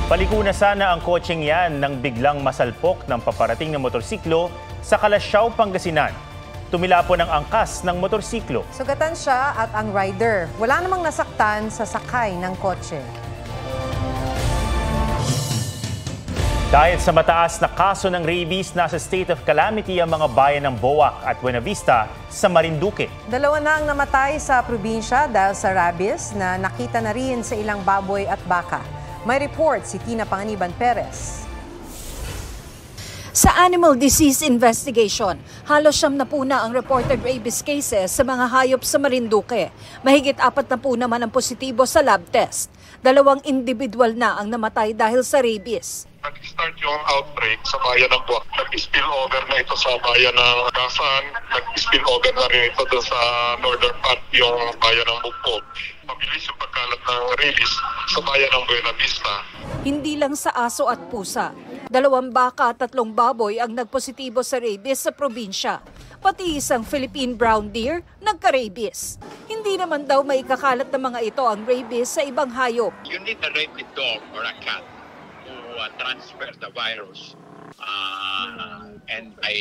Paliko na sana ang kotseng yan nang biglang masalpok ng paparating na motorsiklo sa Kalasyaw, Pangasinan. Tumila po ng angkas ng motorsiklo. Sugatan siya at ang rider. Wala namang nasaktan sa sakay ng kotse. Dahil sa mataas na kaso ng rabies, nasa state of calamity ang mga bayan ng Boac at Buena Vista sa Marinduque. 2 na ang namatay sa probinsya dahil sa rabies na nakita na rin sa ilang baboy at baka. May report si Tina Panganiban Perez. Sa Animal Disease Investigation, halos 70 na ang reported rabies cases sa mga hayop sa Marinduque. Mahigit 40 naman ang positibo sa lab test. 2 individual na ang namatay dahil sa rabies. Nag-start yung outbreak sa bayan ng Buwak. Nag-spill over na ito sa bayan ng Gasan. Nag-spill over na rin ito doon sa northern part yung bayan ng Bukog. Mabilis yung pagkalat ng rabies sa bayan ng Buena Vista. Hindi lang sa aso at pusa. 2 baka at 3 baboy ang nagpositibo sa rabies sa probinsya. Pati isang Philippine brown deer nagka-rabies. Hindi naman daw maikakalat ng mga ito ang rabies sa ibang hayop. You need a rabid dog or a cat to transfer the virus. And by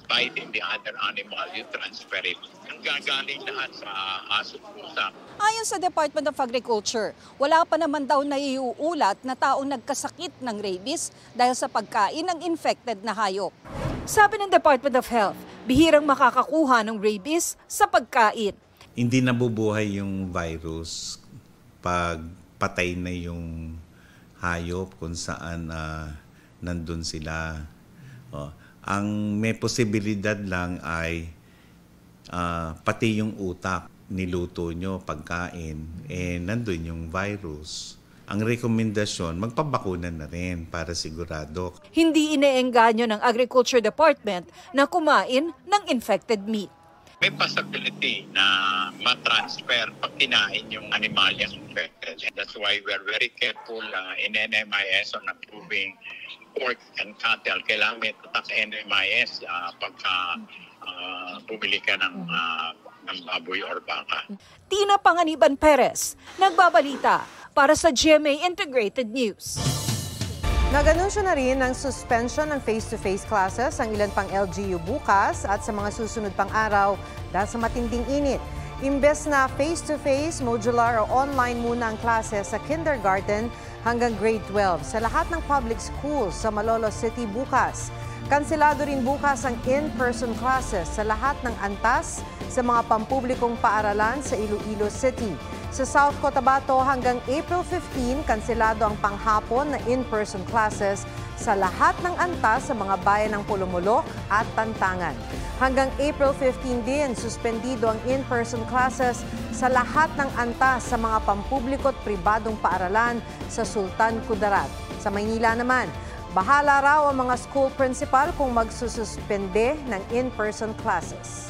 biting the other animal, you transfer it. Ang gagaling lahat sa aso pusa. Ayon sa Department of Agriculture, wala pa naman daw naiuulat na taong nagkasakit ng rabies dahil sa pagkain ng infected na hayop. Sabi ng Department of Health, bihirang makakakuha ng rabies sa pagkain. Hindi nabubuhay yung virus pag patay na yung hayop kung saan nandun sila. Ang may posibilidad lang ay pati yung utak, niluto nyo, pagkain, nandun yung virus. Ang rekomendasyon, magpabakunan na rin para sigurado. Hindi ineengganyo ng Agriculture Department na kumain ng infected meat. May possibility na ma-transfer pag kinain yung animal yung infected. That's why we're very careful in NMIS on approving pork and cattle. Kailangan may tatak NMIS pagka bumili ka ng baboy or baka. Tina Panganiban Perez, nagbabalita para sa GMA Integrated News. Nag-anunsyo na rin ng suspension ng face-to-face classes ang ilan pang LGU bukas at sa mga susunod pang araw dahil sa matinding init. Imbes na face-to-face, modular o online muna ang classes sa kindergarten hanggang grade 12 sa lahat ng public schools sa Malolos City bukas. Kanselado rin bukas ang in-person classes sa lahat ng antas sa mga pampublikong paaralan sa Iloilo City. Sa South Cotabato hanggang April 15, kanselado ang panghapon na in-person classes sa lahat ng antas sa mga bayan ng Pulumulok at Tantangan. Hanggang April 15 din, suspendido ang in-person classes sa lahat ng antas sa mga pampubliko at pribadong paaralan sa Sultan Kudarat. Sa Maynila naman, bahala raw ang mga school principal kung magsususpende ng in-person classes.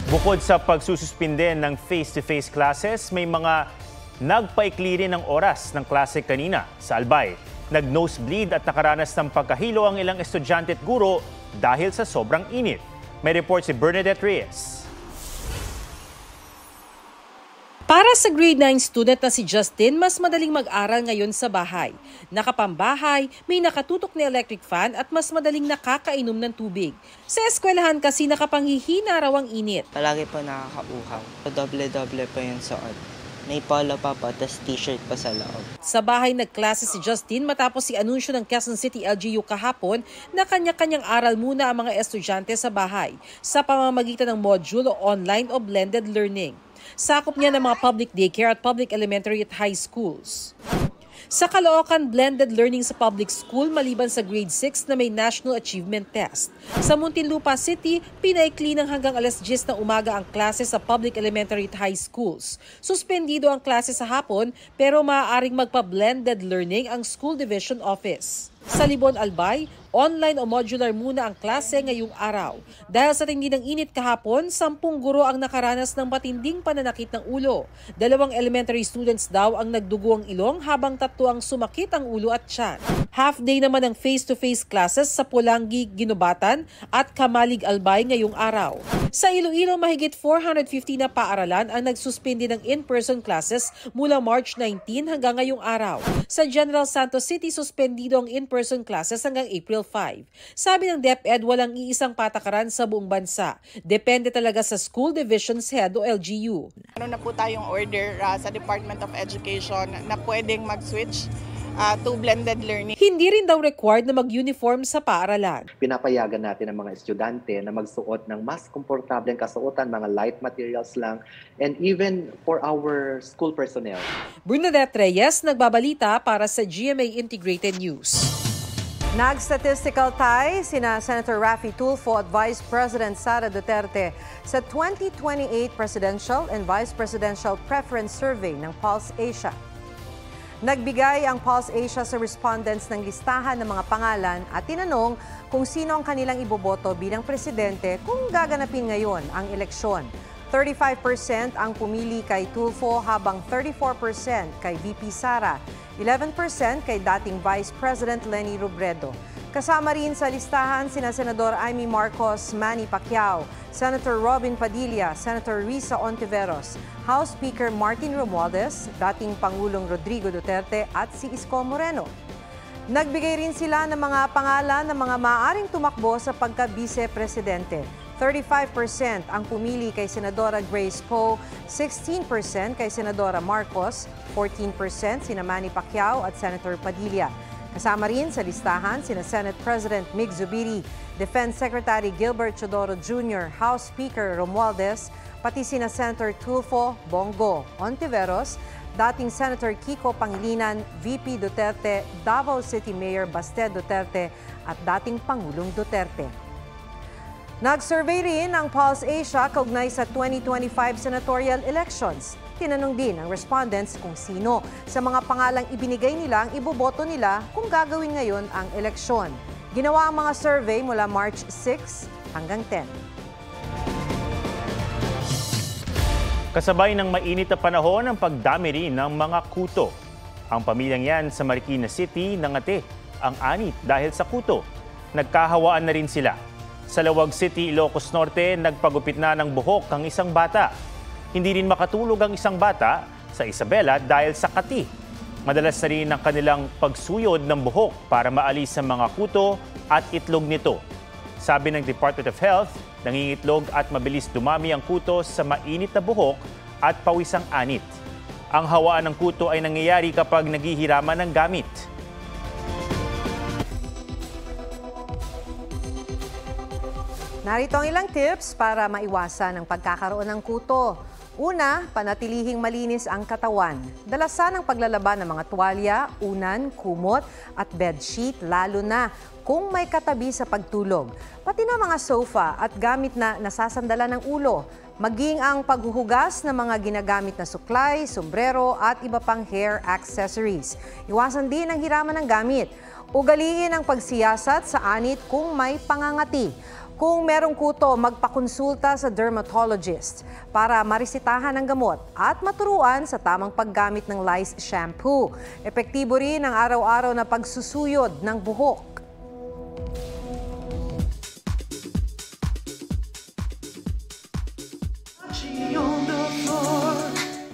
Bukod sa pagsususpinde ng face-to-face classes, may mga nagpaikli rin ng oras ng klase kanina sa Albay. Nag-nosebleed at nakaranas ng pagkahilo ang ilang estudyante at guro dahil sa sobrang init. May report si Bernadette Reyes. Para sa grade 9 student na si Justin, mas madaling mag-aral ngayon sa bahay. Nakapambahay, may nakatutok na electric fan at mas madaling nakakainom ng tubig. Sa eskwelahan kasi nakapanghihina raw ang init. Palagi po nakakauhaw. Doble-doble po yung suot. May polo pa po, tas t-shirt pa sa loob. Sa bahay nagklase si Justin matapos i-anunsyo ng Quezon City LGU kahapon na kanya-kanyang aral muna ang mga estudyante sa bahay sa pamamagitan ng module o online o blended learning. Sakop niya ng mga public daycare at public elementary at high schools. Sa Caloocan, blended learning sa public school maliban sa grade 6 na may National Achievement Test. Sa Muntinlupa City, pinaikli ng hanggang alas 10 ng umaga ang klase sa public elementary at high schools. Suspendido ang klase sa hapon pero maaaring magpa-blended learning ang school division office. Sa Libon, Albay, online o modular muna ang klase ngayong araw. Dahil sa tindi ng init kahapon, 10 guro ang nakaranas ng matinding pananakit ng ulo. 2 elementary students daw ang nagdugo ang ilong habang 3 ang sumakit ang ulo at tiyan. Half day naman ang face-to-face classes sa Pulangi, Ginubatan at Kamalig, Albay ngayong araw. Sa Iloilo, mahigit 450 na paaralan ang nagsuspindi ng in-person classes mula March 19 hanggang ngayong araw. Sa General Santos City, suspendido ang in-person classes hanggang April 5. Sabi ng DepEd, walang iisang patakaran sa buong bansa. Depende talaga sa School Divisions Head o LGU. Ano na po tayong order sa Department of Education na pwedeng mag-switch to blended learning. Hindi rin daw required na mag-uniform sa paaralan. Pinapayagan natin ang mga estudyante na magsuot ng mas komportableng kasuotan, mga light materials lang, and even for our school personnel. Bernadette Reyes, nagbabalita para sa GMA Integrated News. Nag-statistical tie sina Senator Raffy Tulfo at Vice President Sara Duterte sa 2028 Presidential and Vice Presidential Preference Survey ng Pulse Asia. Nagbigay ang Pulse Asia sa respondents ng listahan ng mga pangalan at tinanong kung sino ang kanilang iboboto bilang presidente kung gaganapin ngayon ang eleksyon. 35% ang pumili kay Tulfo habang 34% kay VP Sara, 11% kay dating Vice President Leni Robredo. Kasama rin sa listahan sina Senador Amy Marcos, Manny Pacquiao, Senator Robin Padilla, Senator Risa Ontiveros, House Speaker Martin Romualdez, dating Pangulong Rodrigo Duterte at si Isko Moreno. Nagbigay rin sila ng mga pangalan ng mga maaaring tumakbo sa pagka-vice-presidente. 35% ang pumili kay Senadora Grace Poe, 16% kay Senadora Marcos, 14% sina Manny Pacquiao at Senator Padilla. Kasama rin sa listahan sina Senate President Mig Zubiri, Defense Secretary Gilbert Chodoro Jr., House Speaker Romualdez, pati sina Senator Tulfo, Bongo, Ontiveros, dating Senator Kiko Pangilinan, VP Duterte, Davao City Mayor Baste Duterte at dating Pangulong Duterte. Nag-survey rin ang Pulse Asia kaugnay sa 2025 senatorial elections. Tinanong din ang respondents kung sino sa mga pangalang ibinigay nila ang iboboto nila kung gagawin ngayon ang eleksyon. Ginawa ang mga survey mula March 6 hanggang 10. Kasabay ng mainit na panahon ang pagdami rin ng mga kuto. Ang pamilyang yan sa Marikina City nangati ang anit dahil sa kuto. Nagkahawaan na rin sila. Sa Lawag City, Ilocos Norte, nagpagupit na ng buhok ang isang bata. Hindi rin makatulog ang isang bata sa Isabela dahil sa kati. Madalas na rin ang kanilang pagsuyod ng buhok para maalis ang mga kuto at itlog nito. Sabi ng Department of Health, nangingitlog at mabilis dumami ang kuto sa mainit na buhok at pawisang anit. Ang hawaan ng kuto ay nangyayari kapag naghihiraman ng gamit. Narito ang ilang tips para maiwasan ang pagkakaroon ng kuto. Una, panatilihing malinis ang katawan. Dalasan ang paglalaban ng mga tuwalya, unan, kumot at bedsheet lalo na kung may katabi sa pagtulog. Pati na mga sofa at gamit na nasasandalan ng ulo. Maging ang paghuhugas ng mga ginagamit na suklay, sombrero at iba pang hair accessories. Iwasan din ang hiraman ng gamit. Ugaliin ang pagsiyasat sa anit kung may pangangati. Kung merong kuto, magpakonsulta sa dermatologist para marisitahan ng gamot at maturuan sa tamang paggamit ng lice shampoo. Epektibo rin ang araw-araw na pagsusuyod ng buhok.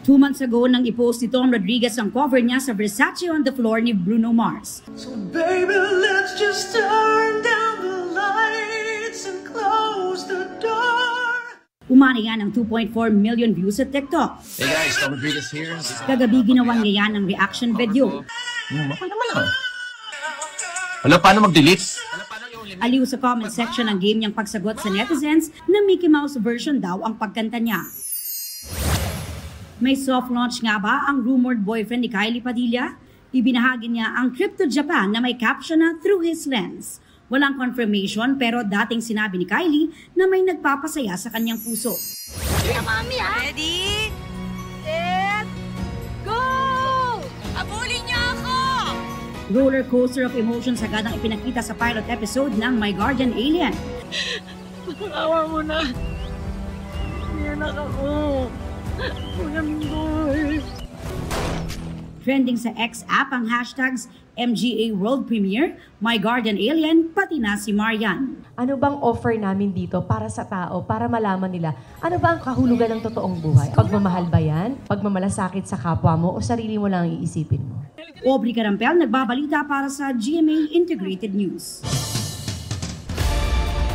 Two months ago, nang i-post ni Tom Rodriguez ang cover niya sa Versace on the Floor ni Bruno Mars. So baby, let's just turn down the lights and close the door. Umani yan ng 2.4 million views sa TikTok. Hey guys, Tom Rodriguez here. Kagabi ginawan niya yan ng reaction video. Okay naman ah. Wala, paano mag-delete? Aliw sa comment section ang game niyang pagsagot sa netizens na Mickey Mouse version daw ang pagkanta niya. May soft launch nga ba ang rumored boyfriend ni Kylie Padilla? Ibinahagi niya ang trip to Japan na may caption na Through His Lens. Walang confirmation pero dating sinabi ni Kylie na may nagpapasaya sa kanyang puso. Mami, ready? Set, go! Abulin niyo ako! Roller coaster of emotions agad ang ipinakita sa pilot episode ng My Guardian Alien. Awa mo na. Iyanak ako. Boy. Trending sa X app ang hashtags MGA World Premiere, My Guardian Alien, pati na si Marian. Ano bang offer namin dito para sa tao, para malaman nila, ano ba ang kahulugan ng totoong buhay? Pagmamahal ba yan? Pagmamalasakit sa kapwa mo o sarili mo lang iisipin mo? Aubrey Carampel, nagbabalita para sa GMA Integrated News.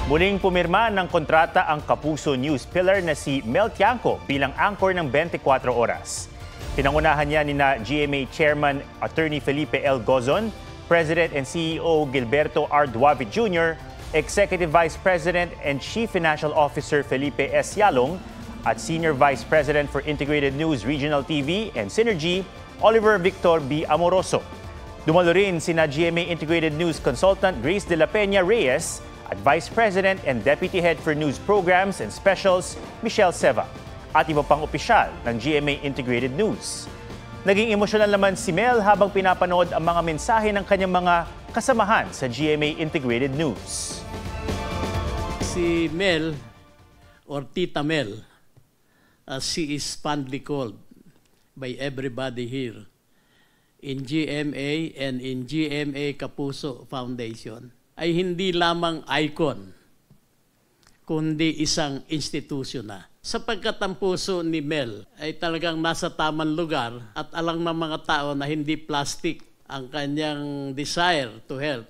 Muling pumirma ng kontrata ang Kapuso News pillar na si Mel Tiangco bilang anchor ng 24 oras. Pinangunahan niya ni GMA Chairman Attorney Felipe L. Gozon, President and CEO Gilberto R. Duave Jr., Executive Vice President and Chief Financial Officer Felipe S. Yalong, at Senior Vice President for Integrated News Regional TV and Synergy, Oliver Victor B. Amoroso. Dumalo rin sina GMA Integrated News Consultant Grace de la Peña Reyes at Vice President and Deputy Head for News Programs and Specials Michelle Seva at iba pang opisyal ng GMA Integrated News. Naging emosyonal naman si Mel habang pinapanood ang mga mensahe ng kanyang mga kasamahan sa GMA Integrated News. Si Mel, or Tita Mel, as she is fondly called by everybody here in GMA and in GMA Kapuso Foundation, ay hindi lamang icon, kundi isang institusyon na. Sapagkat ang puso ni Mel ay talagang nasa tamang lugar at alam ng mga tao na hindi plastic ang kanyang desire to help,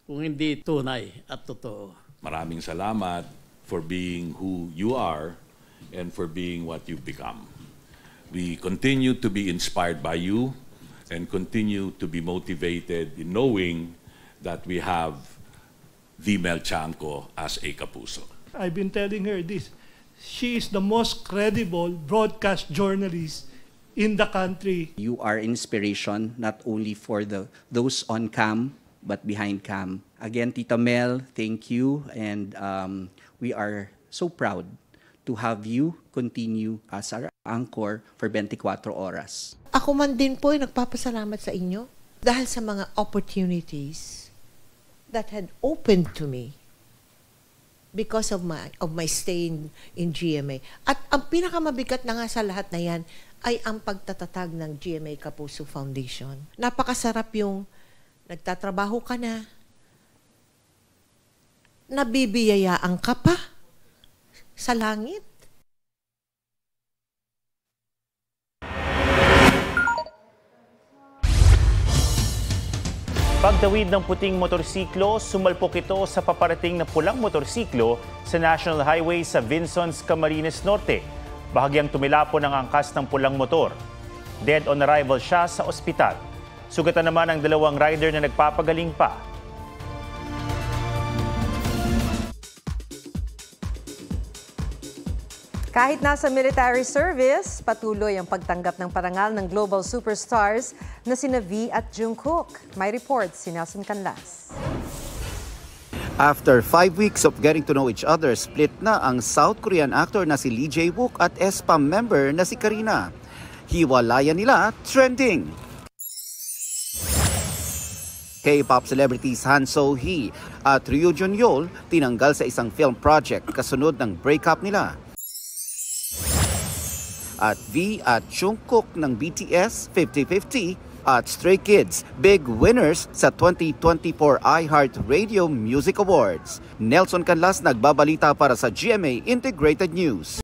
kung hindi tunay at totoo. Maraming salamat for being who you are and for being what you've become. We continue to be inspired by you and continue to be motivated in knowing that we have the Mel Tiangco as a Kapuso. I've been telling her this. She is the most credible broadcast journalist in the country. You are inspiration not only for those on cam, but behind cam. Again, Tita Mel, thank you. And we are so proud to have you continue as our anchor for 24 oras. Ako man din po ay nagpapasalamat sa inyo dahil sa mga opportunities that had opened to me because of my stay in GMA. At ang pinakamabigat na nga sa lahat na yan ay ang pagtatatag ng GMA Kapuso Foundation. Napakasarap yung nagtatrabaho ka na, nabibiyayaan ka pa sa langit. Pagtawid ng puting motorsiklo, sumalpok ito sa paparating na pulang motorsiklo sa National Highway sa Vinsons, Camarines Norte. Bahagyang tumilapon ang angkas ng pulang motor. Dead on arrival siya sa ospital. Sugatan naman ang dalawang rider na nagpapagaling pa. Kahit nasa military service, patuloy ang pagtanggap ng parangal ng global superstars na sina V at Jungkook. May report si Nelson Canlas. After 5 weeks of getting to know each other, split na ang South Korean actor na si Lee Jae-wook at aespa member na si Karina. Hiwalayan nila trending. K-pop celebrities Han So-hee at Ryu Jun-yeol tinanggal sa isang film project kasunod ng breakup nila. At V at Jungkook ng BTS 50-50 at Stray Kids, big winners sa 2024 iHeartRadio Music Awards. Nelson Canlas nagbabalita para sa GMA Integrated News.